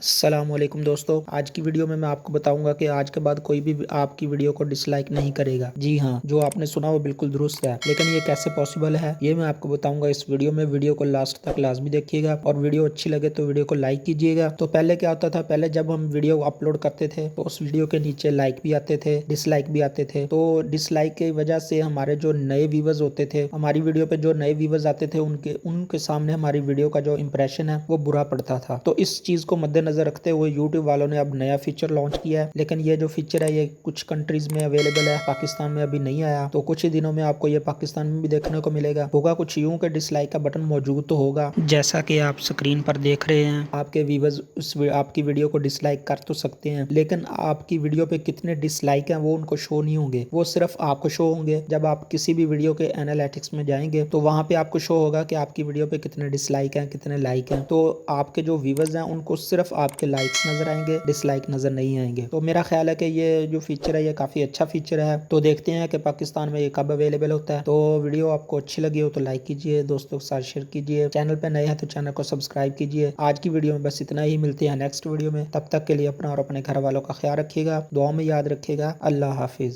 अस्सलामुअलैकुम दोस्तों, आज की वीडियो में मैं आपको बताऊंगा कि आज के बाद कोई भी आपकी वीडियो को डिसलाइक नहीं करेगा। जी हाँ, जो आपने सुना वो बिल्कुल दुरुस्त है, लेकिन ये कैसे पॉसिबल है ये मैं आपको बताऊंगा इस वीडियो में। वीडियो को लास्ट तक लाजमी देखिएगा और वीडियो अच्छी लगे तो वीडियो को लाइक कीजिएगा। तो पहले क्या होता था, पहले जब हम वीडियो अपलोड करते थे तो उस वीडियो के नीचे लाइक भी आते थे, डिसलाइक भी आते थे। तो डिसलाइक की वजह से हमारे जो नए व्यूवर्स होते थे, हमारी वीडियो पे जो नए व्यूवर्स आते थे, उनके सामने हमारी वीडियो का जो इंप्रेशन है वो बुरा पड़ता था। तो इस चीज को मद्देनजर रखते हुए यूट्यूब वालों ने अब नया फीचर लॉन्च किया है, लेकिन ये जो फीचर है ये कुछ कंट्रीज में अवेलेबल है, पाकिस्तान में अभी नहीं आया। तो कुछ ही दिनों में आपको ये पाकिस्तान में भी देखने को मिलेगा। होगा कुछ यूं के डिसलाइक का बटन मौजूद तो होगा, जैसा कि आप स्क्रीन पर देख रहे हैं। आपके व्यूवर्स आपकी वीडियो को डिसलाइक कर तो सकते हैं, लेकिन आपकी वीडियो पे कितने डिसलाइक हैं वो उनको शो नहीं होंगे। वो सिर्फ आपको शो होंगे जब आप किसी भी वीडियो के एनालिटिक्स में जाएंगे, तो वहां पे आपको शो होगा कि आपकी वीडियो पे कितने डिसलाइक हैं, कितने लाइक हैं। तो आपके जो व्यूवर्स हैं उनको सिर्फ आपके लाइक्स नजर आएंगे, डिसलाइक नजर नहीं आएंगे। तो मेरा ख्याल है कि ये जो फीचर है ये काफी अच्छा फीचर है। तो देखते हैं कि पाकिस्तान में ये कब अवेलेबल होता है। तो वीडियो आपको अच्छी लगी हो तो लाइक कीजिए, दोस्तों के साथ शेयर कीजिए, चैनल पे नए हैं तो चैनल को सब्सक्राइब कीजिए। आज की वीडियो में बस इतना ही, मिलते हैं नेक्स्ट वीडियो में। तब तक के लिए अपना और अपने घर वालों का ख्याल रखिएगा, दुआ में याद रखिएगा। अल्लाह हाफिज।